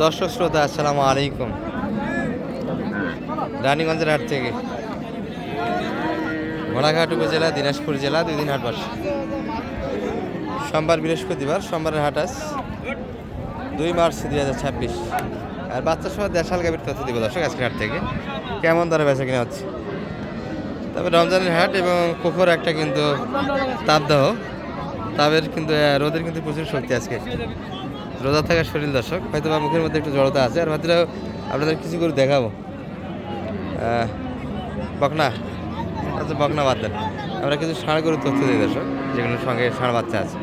দর্শক শ্রোতা আসসালামু আলাইকুম। রানীগঞ্জের হাট থেকে ঘোড়াঘাট উপজেলা দিনাজপুর জেলা 2 দিন হাট বসে। সোমবার বৃহস্পতিবার, সোমবারের হাট আজ 2 মার্চ 2026। আর বাচ্চা সহ দেশাল গাভীর তথ্য দিব দর্শক আজকের হাট থেকে কেমন দরে বেচা কিনা হচ্ছে। তবে রমজানের হাট এবং পুকুর একটা কিন্তু তাপদাহ, তাপের কিন্তু রোদের কিন্তু প্রচুর শক্তি আজকে। রোজা থাকার শরীর দর্শক, হয়তো বা মুখের মধ্যে একটু জড়তা আছে। আর মাত্র আপনাদের কিছু করে দেখাবো। বকনা আচ্ছা, বকনা বাদ দেন, আমরা কিছু ষাঁড় গরুর তথ্য দিই দর্শক, যেগুলোর সঙ্গে ষাঁড় বাচ্চা আছে।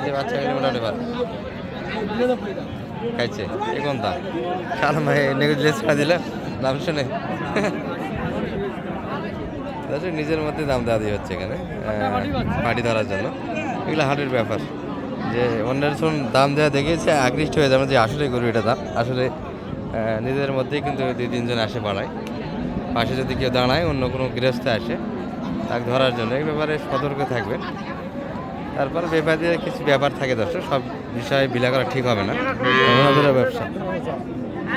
যে বাচ্চাগুলো মোটামুটি ভালো খাইছে। এখন দাম সারা মাই নেগোজিয়েট ছাড়া দিলে দাম শুনে দর্শক নিজের মধ্যে দাম দেওয়া দিয়ে হচ্ছে এখানে হাঁটি ধরার জন্য। এগুলো হাটের ব্যাপার, যে অন্যের শুন দাম দেওয়া দেখিয়েছে আকৃষ্ট হয়ে যাবে যে আসলে গরু এটা দাম। আসলে নিজের মধ্যেই কিন্তু 2-3 জন আসে বাড়ায়, পাশে যদি কেউ দাঁড়ায় অন্য কোনো গৃহস্থ আসে তাকে ধরার জন্য, এই ব্যাপারে সতর্ক থাকবেন। তারপর ব্যাপারীদের কিছু ব্যাপার থাকে দর্শক, সব বিষয়ে বিলা করা ঠিক হবে না, ওনাদেরও ব্যবসা।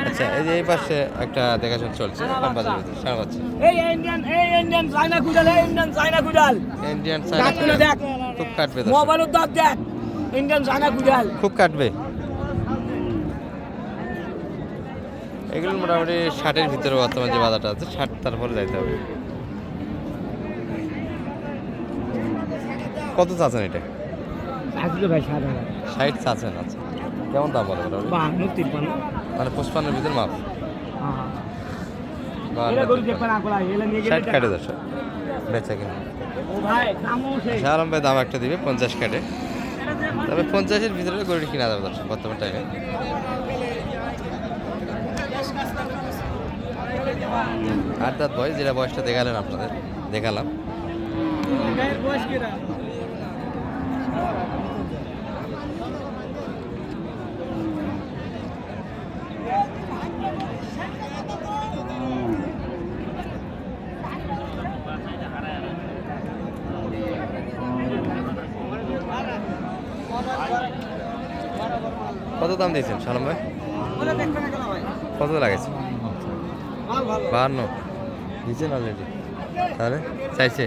আচ্ছা, এই যে এই পাশে একটা দেখাশোনা চলছে বাজারের ভিতরে ষাঁড় বাচ্চা। ইন্ডিয়ান চায়না খুব কাটবে খুব কাটবে। এগুলো মোটামুটি 60-এর ভিতরে বর্তমান যে বাজারটা আছে 60, তারপরে যাইতে হবে। কত চাচ্ছেন এটা? 60 চাচ্ছেন। আচ্ছা, কেমন দাম বলে মোটামুটি? মানে 55-এর ভিতরে মাপ 60 কাটে দর্শক বেচা কিনা। আলম ভাই দাম একটা দিবে 50 কাটে, তবে 50-এর ভিতরে গরুটি কিনা যাবে দর্শক বর্তমান টাইমে। আর তার বয়স, যেটা বয়সটা দেখালেন আপনাদের দেখালাম। কত দাম দিয়েছেন সালাম ভাই? কত লাগাইছে? 52 দিয়েছেন অলরেডি, তাহলে চাইছে।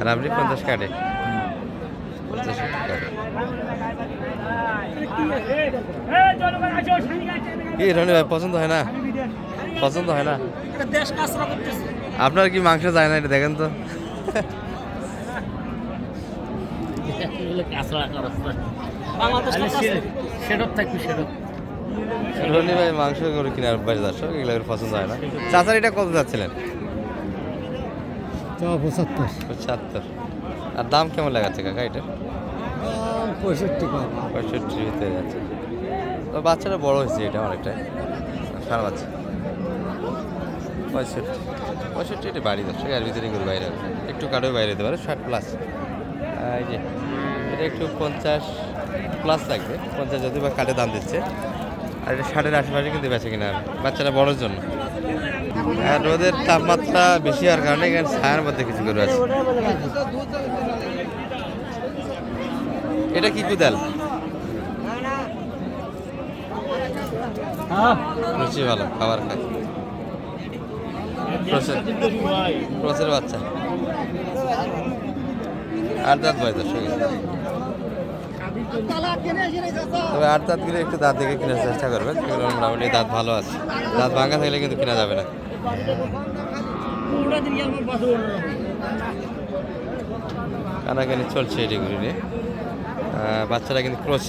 আর আপনি 50 কাটে, 50 কাটে। কি রনি ভাই পছন্দ হয় না? পছন্দ হয় না আপনার? কি মাংস যায় না এটা দেখেন তো। রনি ভাই মাংস করে কিনার বাইরে দর্শক, এগুলো পছন্দ হয় না। চাচার এটা কত যাচ্ছিলেন? 75। আর দাম কেমন লাগাচ্ছে কাকা এটা? 65 ভিতরে যাচ্ছে। তো বাচ্চাটা বড় হয়েছে এটা অনেকটাই, সারা বাচ্চা। 65 এটা বাড়ি দর্শক, এর ভিতরে গরু বাইরে একটু কাটেও বাইরে হতে পারে 60+। এই যে এটা একটু 50+ লাগবে, 50 যদি বা কাটে দাম দিচ্ছে। আর এটা 60-এর আশেপাশে কিন্তু বেঁচে কিনা বাচ্চাটা বড়োর জন্য। আর রোদের তাপমাত্রা বেশি হওয়ার কারণে এখানে ছায়ার মধ্যে কিছু গরু আছে। এটা কি কুদাল? রুচি ভালো, খাবার খায়। ক্রসের বাচ্চা, 8 দাঁত বয়স দর্শক। তবে 8 দাঁত গেলে একটু দাঁত দেখে কেনার চেষ্টা করবেন, সেগুলো মোটামুটি দাঁত ভালো আছে। দাঁত ভাঙা থাকলে কিন্তু কেনা যাবে না। কানাকানি চলছে এটি ঘুরে নিয়ে। বাচ্চারা কিন্তু ক্রস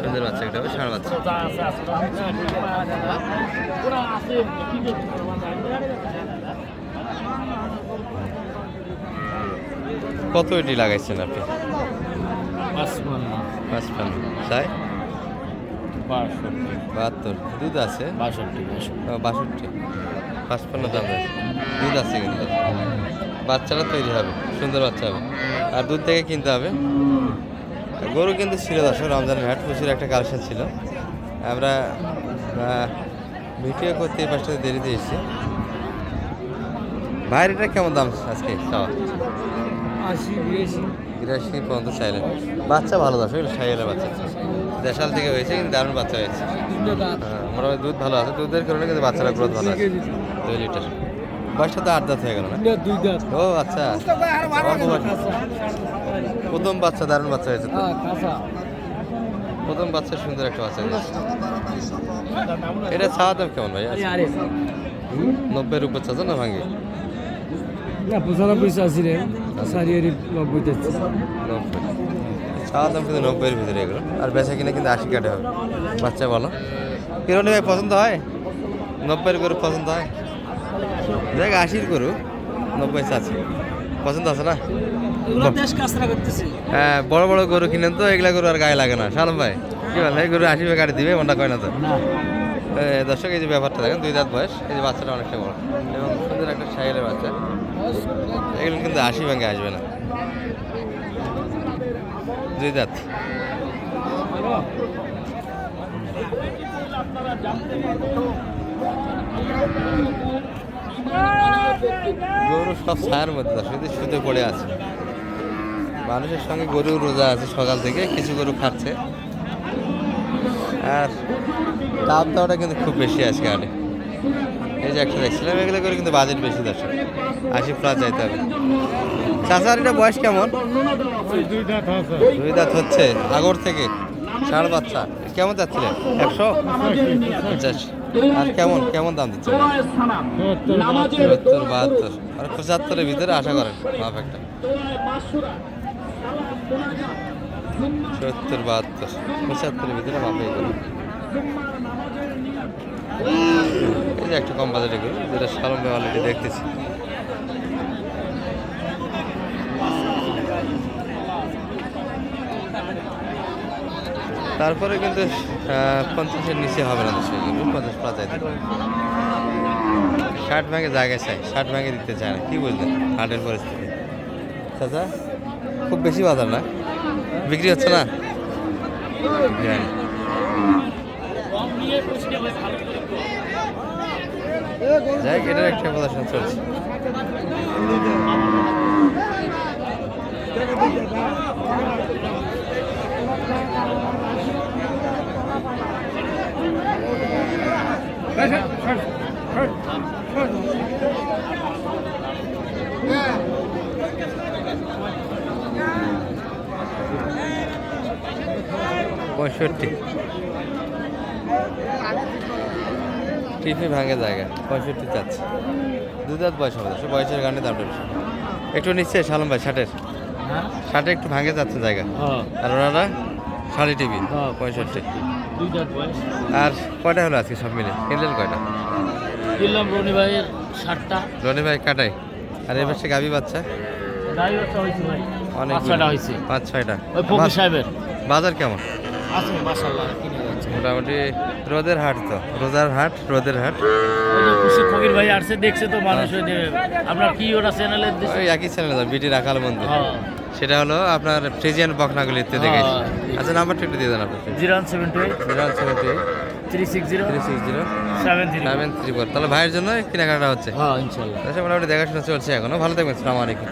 সুন্দর বাচ্চা, একটা ষাঁড় বাচ্চা। কত এটি লাগাইছেন আপনি? 55 চাই 72। দুধ আছে 62। 55 দাম আছে, দুধ আছে কিন্তু। বাচ্চারা তৈরি হবে, সুন্দর বাচ্চা হবে। আর দুধ থেকে কিনতে হবে। গরু কিন্তু ছিল দর্শক, রমজানের হাট প্রচুর একটা কালেকশন ছিল। আমরা ভিডিও করতে এই পাশটাতে দেরিতে এসেছি। ভাইয়ের এটা কেমন দাম আজকে? 80, 82। 82 পর্যন্ত চাইলেন। বাচ্চা ভালো দর্শক, এগুলো সাইয়ালের বাচ্চা, দেশাল থেকে হয়েছে কিন্তু দারুণ বাচ্চা হয়েছে। মোটামুটি দুধ ভালো আছে, দুধের কারণে কিন্তু বাচ্চারা গ্রোথ ভালো আছে। 2 লিটার বয়সটা তো 8 দাঁত হয়ে গেল না? ও আচ্ছা, অল্প বয়স। প্রথম বাচ্চা দারুণ বাচ্চা হয়েছে তো। প্রথম বাচ্চা সুন্দর একটা বাচ্চা হয়েছে। এটা চাওয়া দাম কেমন ভাই? 90-এর উপর চাচ্ছ না ভাঙ্গি? না 95 চাচ্ছি রে, 90 চাচ্ছি। 90 চাওয়া দাম কিন্তু 90-এর ভিতরে এগুলো, আর বেচা কিনা কিন্তু 80 কাটে হবে। বাচ্চা বলো কিরণী ভাই, পছন্দ হয়? 90-এর গরু পছন্দ হয়? দেখ 80-র গরু 90 চাচ্ছি, পছন্দ আছে না? হ্যাঁ, বড় বড় গরু কিনেন তো, এগুলা গরু আর গায়ে লাগে না। শালম ভাই কি বলেন, এই গরু 80 কাটে দিবে, ওটা কয় না তো। দর্শক এই যে ব্যাপারটা দেখেন, 2 দাঁত বয়স, এই যে বাচ্চাটা অনেকটা বড় এবং সুন্দর একটা সাইলের বাচ্চা। এগুলো কিন্তু 80 ভাঙে আসবে না। 2 দাঁত। গরু সব ছায়ার মধ্যে, শুধু শুতে পড়ে আছে। মানুষের সঙ্গে গরু রোজা আছে সকাল থেকে, কিছু গরু খাচ্ছে। আর দাম দাওয়াটা কিন্তু খুব বেশি আজকে হাটে। এই যে একটা দেখছিলাম, এগুলো করে কিন্তু বাজেট বেশি, দর্শক 80+ যাইতে হবে। চাচার এটা বয়স কেমন? 2 দাঁত হচ্ছে, আগর থেকে ষাঁড় বাচ্চা। কেমন যাচ্ছিলেন? 150? আর কেমন কেমন দাম দিচ্ছে? 70-72 আর 75-এর ভিতরে আশা করেন মাপ একটা। 70-72 75-এর ভিতরে মাপে এগুলো। এই যে একটা কম বাজারে গরু, যেটা শালম ভাই অলরেডি দেখতেছি। তারপরে কিন্তু 50-এর নিচে হবে না, 50+ যাইতে। 60 ভাঙে জায়গায় চাই, 60 ভাঙে দিতে চায় না। কি বুঝলেন হাটের পরিস্থিতি? চাচা খুব বেশি বাজার না, বিক্রি হচ্ছে না। যাই, এটার একটা প্রদর্শন চলছে। পঁয়ষট্টি টিপি ভাঙে জায়গা, 65 চাচ্ছে। 2 দাঁত বয়স হবে, সে বয়সের কারণে দামটা বেশি। একটু নিচ্ছে শালম ভাই 60 একটু ভাঙে যাচ্ছে জায়গা। আর ওনারা শাড়ি টিভি 65। আর কয়টা হলো আজকে সব মিলে? কিনলেন কয়টা? কিনলাম রনি ভাইয়ের 60টা। রনি ভাই কাটাই। আর এবার সে গাভী বাচ্চা অনেক 5-6টা হয়েছে। 5-6টা। ওই ফকির সাহেবের বাজার কেমন? আছে মাশাআল্লাহ, কিনে যাচ্ছে মোটামুটি রোদের হাট তো, রোজার হাট, রোদের হাট। ওই যে খুশি ফকির ভাই আসছে, দেখছে তো মানুষ। ওই যে আপনার কি ওটা চ্যানেলে ওই একই চ্যানেল বিটি রাখাল মন্দির, সেটা হলো আপনার ফ্রিজিয়ান বকনাগুলিতে দেখেছি। আচ্ছা নাম্বারটা একটু দিয়ে দেন আপনার। 078 360 734। তাহলে ভাইয়ের জন্য কেনাকাটা হচ্ছে। হ্যাঁ ইনশাআল্লাহ। আচ্ছা মোটামুটি দেখাশোনা চলছে এখনো। ভালো থাকবেন, আসসালামু আলাইকুম।